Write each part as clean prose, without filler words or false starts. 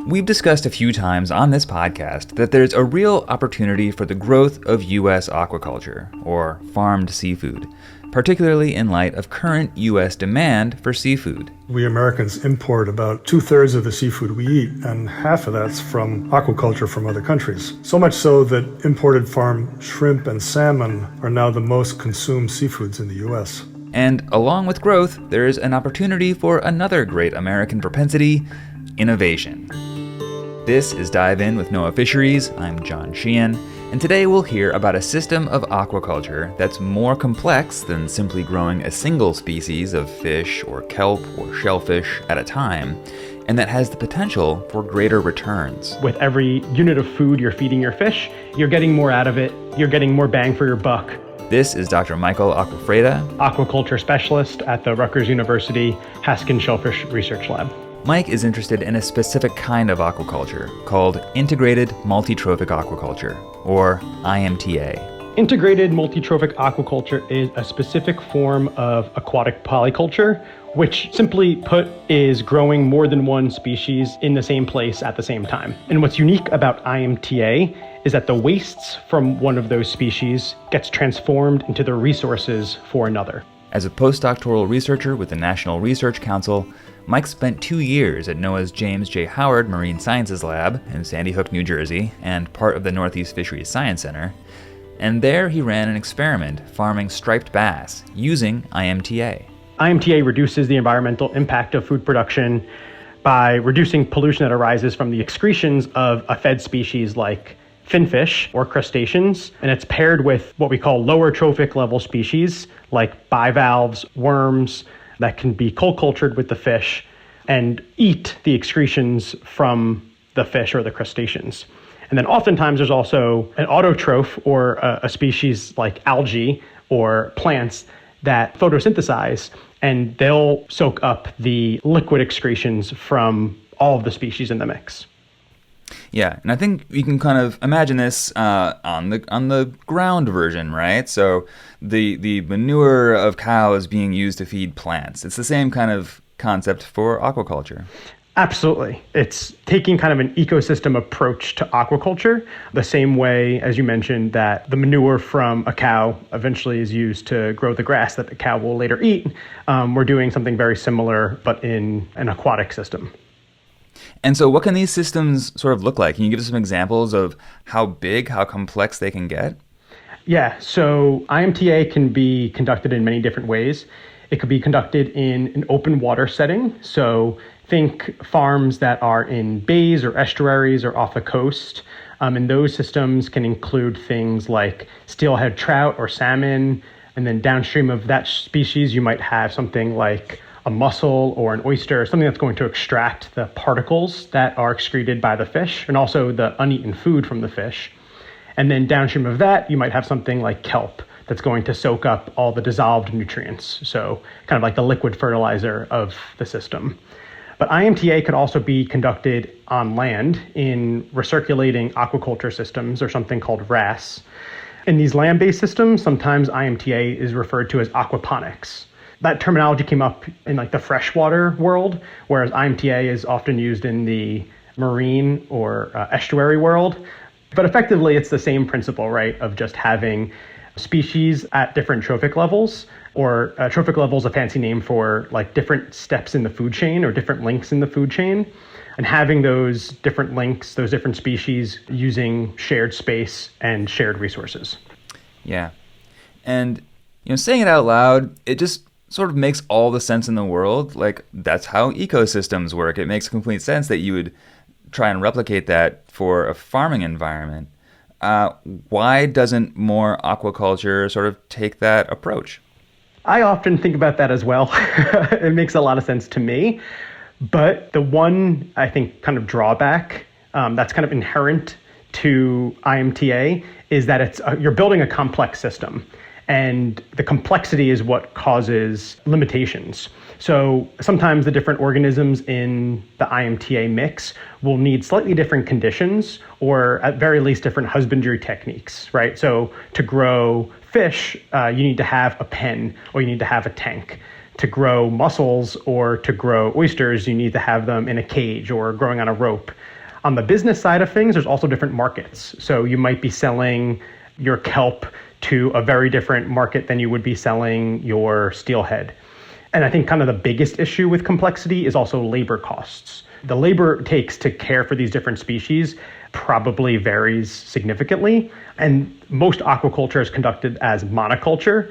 We've discussed a few times on this podcast that there's a real opportunity for the growth of U.S. aquaculture, or farmed seafood, particularly in light of current U.S. demand for seafood. We Americans import about 2/3 of the seafood we eat, and half of that's from aquaculture from other countries. So much so that imported farm shrimp and salmon are now the most consumed seafoods in the U.S. And along with growth, there is an opportunity for another great American propensity, innovation. This is Dive In with NOAA Fisheries. I'm John Sheehan, and today we'll hear about a system of aquaculture that's more complex than simply growing a single species of fish or kelp or shellfish at a time, and that has the potential for greater returns. With every unit of food you're feeding your fish, you're getting more out of it, you're getting more bang for your buck. This is Dr. Michael Acquafredda, aquaculture specialist at the Rutgers University Haskin Shellfish Research Lab. Mike is interested in a specific kind of aquaculture called integrated multi-trophic aquaculture, or IMTA. Integrated multi-trophic aquaculture is a specific form of aquatic polyculture, which simply put is growing more than one species in the same place at the same time. And what's unique about IMTA is that the wastes from one of those species gets transformed into the resources for another. As a postdoctoral researcher with the National Research Council, Mike spent 2 years at NOAA's James J. Howard Marine Sciences Lab in Sandy Hook, New Jersey, and part of the Northeast Fisheries Science Center. And there he ran an experiment farming striped bass using IMTA. IMTA reduces the environmental impact of food production by reducing pollution that arises from the excretions of a fed species like finfish or crustaceans, and it's paired with what we call lower trophic level species like bivalves, worms, that can be co-cultured with the fish and eat the excretions from the fish or the crustaceans. And then oftentimes there's also an autotroph or a species like algae or plants that photosynthesize, and they'll soak up the liquid excretions from all of the species in the mix. Yeah, and I think you can kind of imagine this on the ground version, right? So the manure of cows being used to feed plants. It's the same kind of concept for aquaculture. Absolutely. It's taking kind of an ecosystem approach to aquaculture, the same way, as you mentioned, that the manure from a cow eventually is used to grow the grass that the cow will later eat. We're doing something very similar, but in an aquatic system. And so what can these systems sort of look like? Can you give us some examples of how big, how complex they can get? Yeah, so IMTA can be conducted in many different ways. It could be conducted in an open water setting. So think farms that are in bays or estuaries or off the coast. And those systems can include things like steelhead trout or salmon. And then downstream of that species, you might have something like a mussel or an oyster, something that's going to extract the particles that are excreted by the fish and also the uneaten food from the fish. And then downstream of that, you might have something like kelp that's going to soak up all the dissolved nutrients. So kind of like the liquid fertilizer of the system. But IMTA could also be conducted on land in recirculating aquaculture systems, or something called RAS. In these land-based systems, sometimes IMTA is referred to as aquaponics. That terminology came up in like the freshwater world, whereas IMTA is often used in the marine or estuary world. But effectively, it's the same principle, right, of just having species at different trophic levels, or trophic level is a fancy name for like different steps in the food chain or different links in the food chain, and having those different links, those different species using shared space and shared resources. Yeah. And, saying it out loud, it just sort of makes all the sense in the world. Like, that's how ecosystems work. It makes complete sense that you would try and replicate that for a farming environment. Why doesn't more aquaculture sort of take that approach? I often think about that as well. It makes a lot of sense to me. But the one, I think, kind of drawback that's kind of inherent to IMTA is that you're building a complex system. And the complexity is what causes limitations. So sometimes the different organisms in the IMTA mix will need slightly different conditions, or at very least different husbandry techniques, right? So to grow fish, you need to have a pen or you need to have a tank. To grow mussels or to grow oysters, you need to have them in a cage or growing on a rope. On the business side of things, there's also different markets. So you might be selling your kelp to a very different market than you would be selling your steelhead. And I think kind of the biggest issue with complexity is also labor costs. The labor it takes to care for these different species probably varies significantly. And most aquaculture is conducted as monoculture.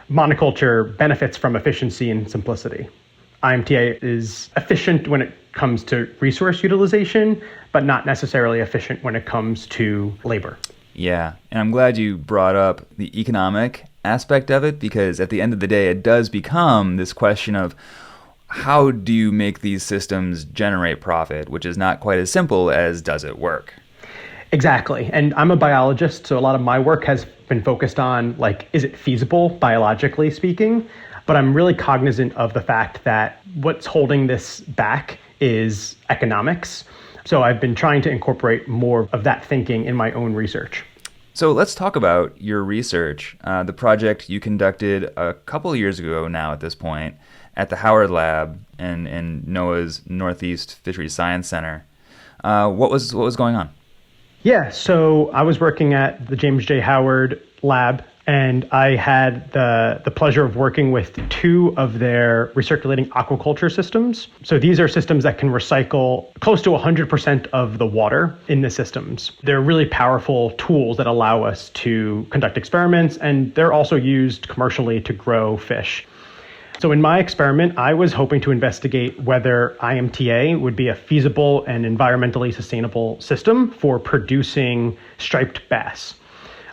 Monoculture benefits from efficiency and simplicity. IMTA is efficient when it comes to resource utilization, but not necessarily efficient when it comes to labor. Yeah, and I'm glad you brought up the economic aspect of it, because at the end of the day, it does become this question of how do you make these systems generate profit, which is not quite as simple as does it work? Exactly. And I'm a biologist, so a lot of my work has been focused on, like, is it feasible biologically speaking? But I'm really cognizant of the fact that what's holding this back is economics. So I've been trying to incorporate more of that thinking in my own research. So let's talk about your research, the project you conducted a couple of years ago now at this point at the Howard Lab in NOAA's Northeast Fisheries Science Center. What was going on? Yeah, so I was working at the James J. Howard Lab, and I had the pleasure of working with two of their recirculating aquaculture systems. So these are systems that can recycle close to 100% of the water in the systems. They're really powerful tools that allow us to conduct experiments, and they're also used commercially to grow fish. So in my experiment, I was hoping to investigate whether IMTA would be a feasible and environmentally sustainable system for producing striped bass.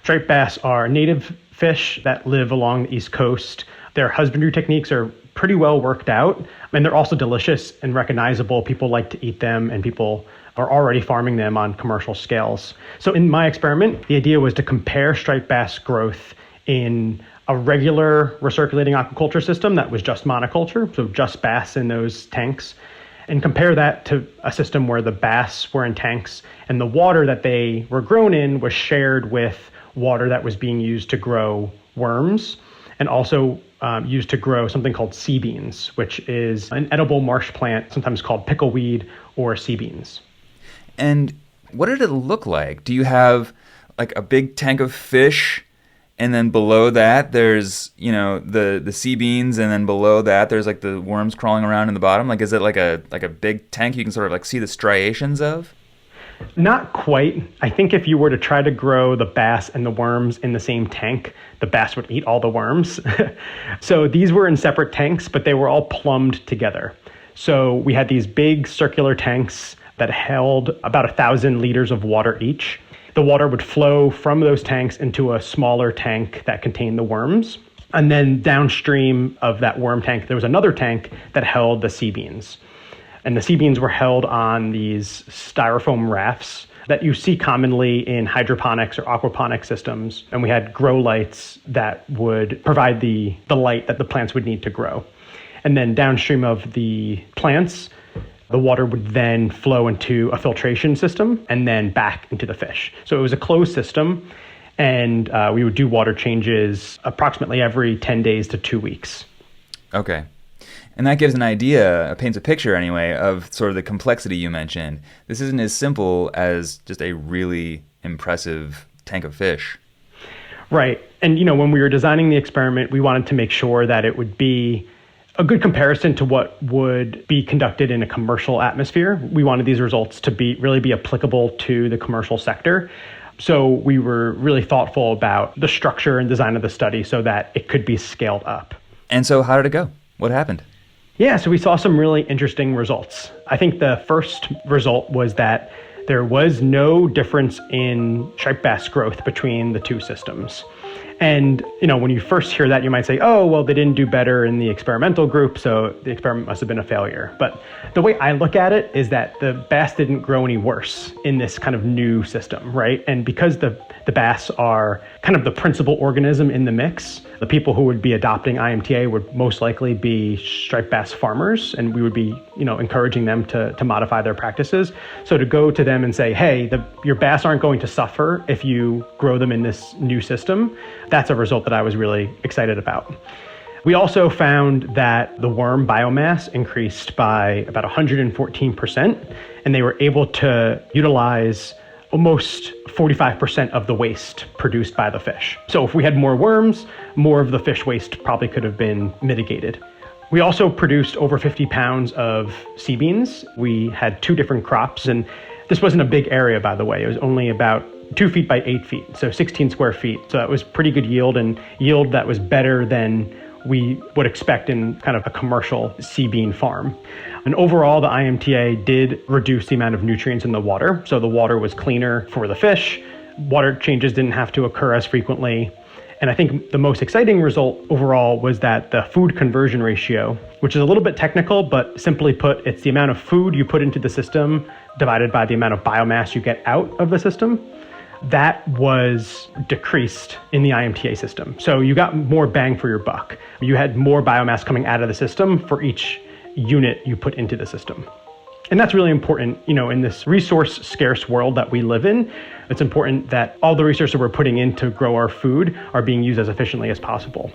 Striped bass are native fish that live along the East Coast. Their husbandry techniques are pretty well worked out, and they're also delicious and recognizable. People like to eat them, and people are already farming them on commercial scales. So in my experiment, the idea was to compare striped bass growth in a regular recirculating aquaculture system that was just monoculture, so just bass in those tanks, and compare that to a system where the bass were in tanks and the water that they were grown in was shared with water that was being used to grow worms and also used to grow something called sea beans, which is an edible marsh plant, sometimes called pickleweed or sea beans. And what did it look like? Do you have like a big tank of fish, and then below that there's, the sea beans, and then below that there's like the worms crawling around in the bottom? Like, is it like a big tank you can sort of like see the striations of? Not quite. I think if you were to try to grow the bass and the worms in the same tank, the bass would eat all the worms. So these were in separate tanks, but they were all plumbed together. So we had these big circular tanks that held about 1,000 liters of water each. The water would flow from those tanks into a smaller tank that contained the worms. And then downstream of that worm tank, there was another tank that held the sea beans. And the sea beans were held on these styrofoam rafts that you see commonly in hydroponics or aquaponics systems. And we had grow lights that would provide the light that the plants would need to grow. And then downstream of the plants, the water would then flow into a filtration system and then back into the fish. So it was a closed system, and we would do water changes approximately every 10 days to 2 weeks. Okay. And that gives an idea, paints a picture anyway, of sort of the complexity you mentioned. This isn't as simple as just a really impressive tank of fish. Right. And, when we were designing the experiment, we wanted to make sure that it would be a good comparison to what would be conducted in a commercial atmosphere. We wanted these results to really be applicable to the commercial sector. So we were really thoughtful about the structure and design of the study so that it could be scaled up. And so how did it go? What happened? Yeah, so we saw some really interesting results. I think the first result was that there was no difference in striped bass growth between the two systems. And, when you first hear that, you might say, oh, well, they didn't do better in the experimental group, so the experiment must have been a failure. But the way I look at it is that the bass didn't grow any worse in this kind of new system, right? And because the bass are kind of the principal organism in the mix, the people who would be adopting IMTA would most likely be striped bass farmers, and we would be, encouraging them to modify their practices. So to go to them and say, hey, your bass aren't going to suffer if you grow them in this new system, that's a result that I was really excited about. We also found that the worm biomass increased by about 114%, and they were able to utilize almost 45% of the waste produced by the fish. So if we had more worms, more of the fish waste probably could have been mitigated. We also produced over 50 pounds of sea beans. We had 2 different crops, and this wasn't a big area, by the way. It was only about 2 feet by 8 feet, so 16 square feet. So that was pretty good yield, and yield that was better than we would expect in kind of a commercial sea bean farm. And overall, the IMTA did reduce the amount of nutrients in the water. So the water was cleaner for the fish. Water changes didn't have to occur as frequently. And I think the most exciting result overall was that the food conversion ratio, which is a little bit technical, but simply put, it's the amount of food you put into the system divided by the amount of biomass you get out of the system. That was decreased in the IMTA system. So you got more bang for your buck. You had more biomass coming out of the system for each unit you put into the system. And that's really important, in this resource scarce world that we live in. It's important that all the resources we're putting in to grow our food are being used as efficiently as possible.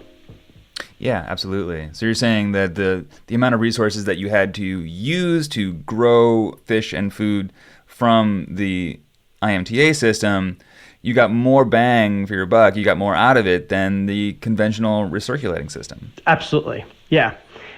Yeah, absolutely. So you're saying that the amount of resources that you had to use to grow fish and food from the IMTA system, you got more bang for your buck, you got more out of it than the conventional recirculating system. Absolutely. Yeah.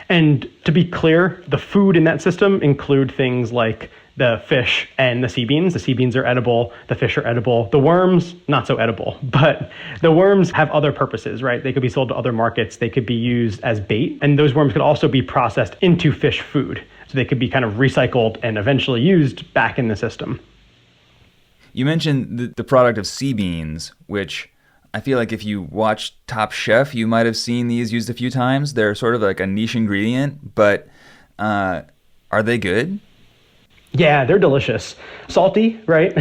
And to be clear, the food in that system include things like the fish and the sea beans. The sea beans are edible, the fish are edible. The worms, not so edible, but the worms have other purposes, right? They could be sold to other markets, they could be used as bait, and those worms could also be processed into fish food. So they could be kind of recycled and eventually used back in the system. You mentioned the product of sea beans, which I feel like if you watch Top Chef, you might have seen these used a few times. They're sort of like a niche ingredient, but are they good? Yeah, they're delicious. Salty, right?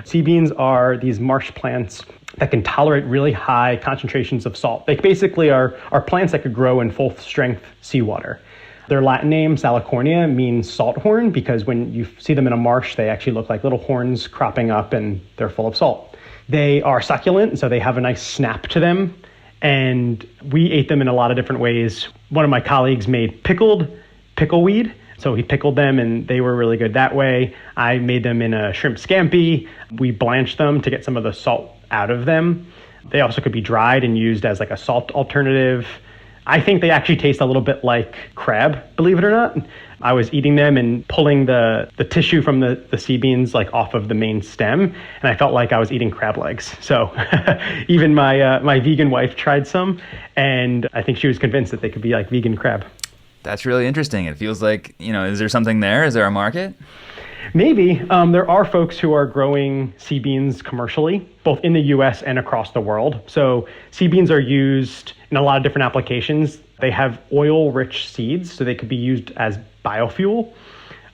Sea beans are these marsh plants that can tolerate really high concentrations of salt. They basically are plants that could grow in full strength seawater. Their Latin name, Salicornia, means salt horn because when you see them in a marsh, they actually look like little horns cropping up and they're full of salt. They are succulent, so they have a nice snap to them. And we ate them in a lot of different ways. One of my colleagues made pickled pickleweed. So he pickled them and they were really good that way. I made them in a shrimp scampi. We blanched them to get some of the salt out of them. They also could be dried and used as like a salt alternative. I think they actually taste a little bit like crab, believe it or not. I was eating them and pulling the tissue from the sea beans like off of the main stem, and I felt like I was eating crab legs. So even my vegan wife tried some, and I think she was convinced that they could be like vegan crab. That's really interesting. It feels like, is there something there? Is there a market? Maybe. There are folks who are growing sea beans commercially, both in the US and across the world. So sea beans are used in a lot of different applications. They have oil-rich seeds, so they could be used as biofuel.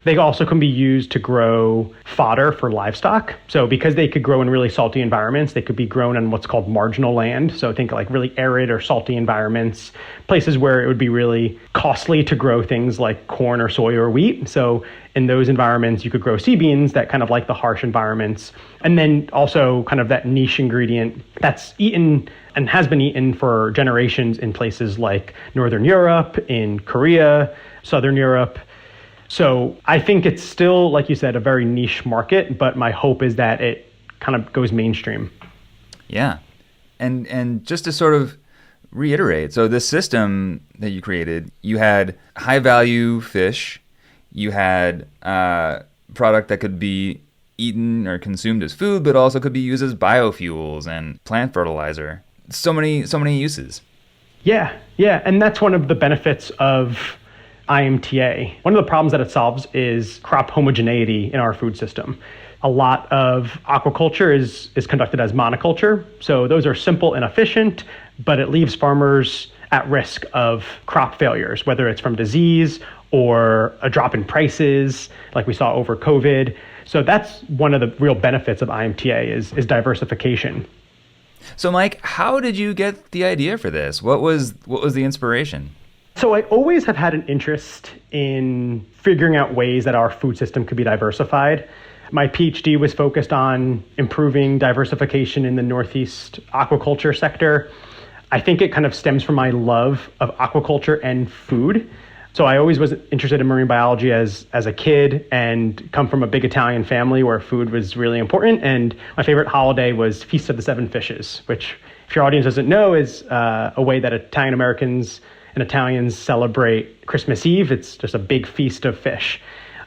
They also can be used to grow fodder for livestock. So because they could grow in really salty environments, they could be grown on what's called marginal land. So think like really arid or salty environments, places where it would be really costly to grow things like corn or soy or wheat. So in those environments, you could grow sea beans that kind of like the harsh environments. And then also kind of that niche ingredient that's eaten and has been eaten for generations in places like Northern Europe, in Korea, Southern Europe. So I think it's still, like you said, a very niche market, but my hope is that it kind of goes mainstream. Yeah. And just to sort of reiterate, so this system that you created, you had high value fish, you had product that could be eaten or consumed as food, but also could be used as biofuels and plant fertilizer. So many uses. Yeah. And that's one of the benefits of IMTA. One of the problems that it solves is crop homogeneity in our food system. A lot of aquaculture is conducted as monoculture. So those are simple and efficient, but it leaves farmers at risk of crop failures, whether it's from disease or a drop in prices like we saw over COVID. So that's one of the real benefits of IMTA is diversification. So Mike, how did you get the idea for this? What was the inspiration? So I always have had an interest in figuring out ways that our food system could be diversified. My PhD was focused on improving diversification in the Northeast aquaculture sector. I think it kind of stems from my love of aquaculture and food. So I always was interested in marine biology as a kid and come from a big Italian family where food was really important. And my favorite holiday was Feast of the Seven Fishes, which, if your audience doesn't know, is a way that Italian Americans and Italians celebrate Christmas Eve. It's just a big feast of fish.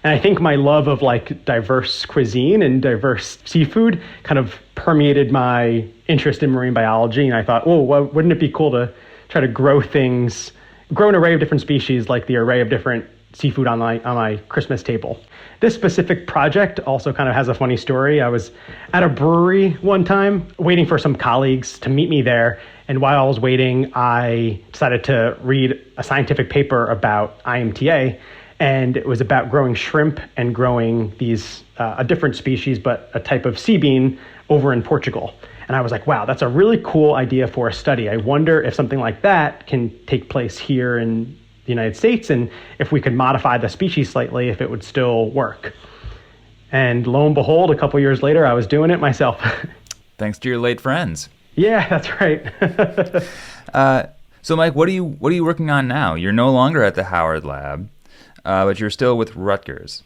And I think my love of like diverse cuisine and diverse seafood kind of permeated my interest in marine biology. And I thought, oh, well, wouldn't it be cool to try to grow an array of different species, like the array of different seafood on my Christmas table. This specific project also kind of has a funny story. I was at a brewery one time waiting for some colleagues to meet me there. And while I was waiting, I decided to read a scientific paper about IMTA. And it was about growing shrimp and growing these, a different species, but a type of sea bean over in Portugal. And I was like, wow, that's a really cool idea for a study. I wonder if something like that can take place here in the United States, and if we could modify the species slightly, if it would still work. And lo and behold, a couple years later, I was doing it myself. Thanks to your late friends. Yeah, that's right. So Mike, what are you working on now? You're no longer at the Howard Lab, but you're still with Rutgers.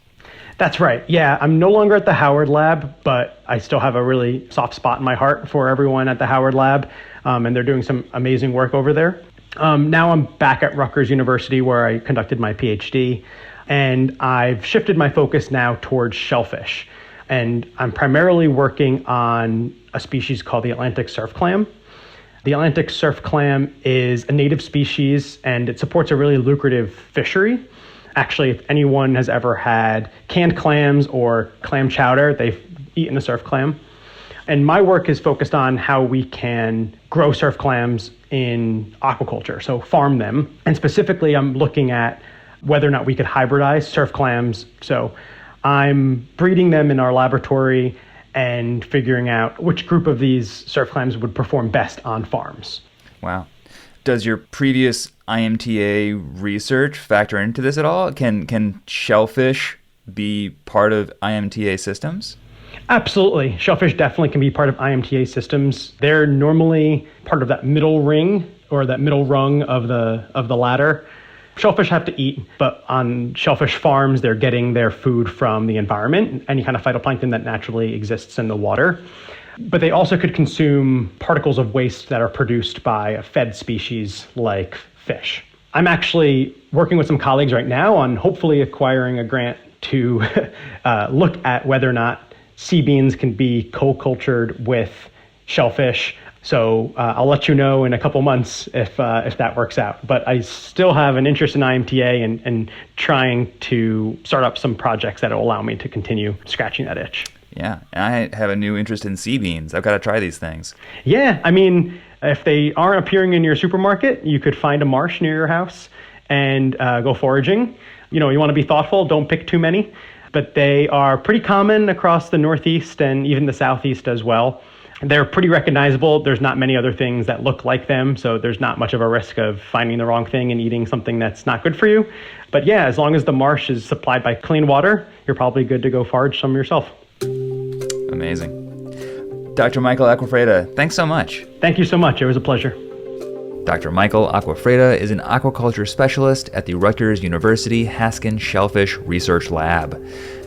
That's right. Yeah, I'm no longer at the Howard Lab, but I still have a really soft spot in my heart for everyone at the Howard Lab, and they're doing some amazing work over there. Now I'm back at Rutgers University where I conducted my PhD, and I've shifted my focus now towards shellfish. And I'm primarily working on a species called the Atlantic surf clam. The Atlantic surf clam is a native species, and it supports a really lucrative fishery. Actually, if anyone has ever had canned clams or clam chowder, they've eaten a surf clam. And my work is focused on how we can grow surf clams in aquaculture, so farm them. And specifically, I'm looking at whether or not we could hybridize surf clams. So I'm breeding them in our laboratory and figuring out which group of these surf clams would perform best on farms. Wow. Does your previous IMTA research factor into this at all? Can shellfish be part of IMTA systems? Absolutely. Shellfish definitely can be part of IMTA systems. They're normally part of that middle ring or that middle rung of the ladder. Shellfish have to eat, but on shellfish farms, they're getting their food from the environment, any kind of phytoplankton that naturally exists in the water. But they also could consume particles of waste that are produced by a fed species like fish. I'm actually working with some colleagues right now on hopefully acquiring a grant to look at whether or not sea beans can be co-cultured with shellfish. So I'll let you know in a couple months if that works out. But I still have an interest in IMTA and trying to start up some projects that will allow me to continue scratching that itch. Yeah, I have a new interest in sea beans. I've got to try these things. Yeah, I mean, if they aren't appearing in your supermarket, you could find a marsh near your house and go foraging. You know, you want to be thoughtful, don't pick too many, but they are pretty common across the Northeast and even the Southeast as well. They're pretty recognizable. There's not many other things that look like them, so there's not much of a risk of finding the wrong thing and eating something that's not good for you. But yeah, as long as the marsh is supplied by clean water, you're probably good to go forage some yourself. Amazing. Dr. Michael Acquafredda, thanks so much. Thank you so much. It was a pleasure. Dr. Michael Acquafredda is an aquaculture specialist at the Rutgers University Haskin Shellfish Research Lab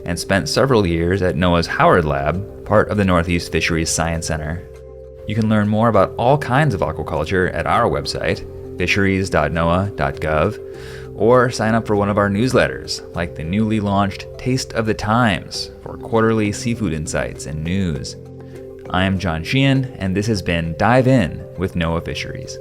and spent several years at NOAA's Howard Lab, part of the Northeast Fisheries Science Center. You can learn more about all kinds of aquaculture at our website, fisheries.noaa.gov, or sign up for one of our newsletters, like the newly launched Taste of the Times, for quarterly seafood insights and news. I am John Sheehan, and this has been Dive In with NOAA Fisheries.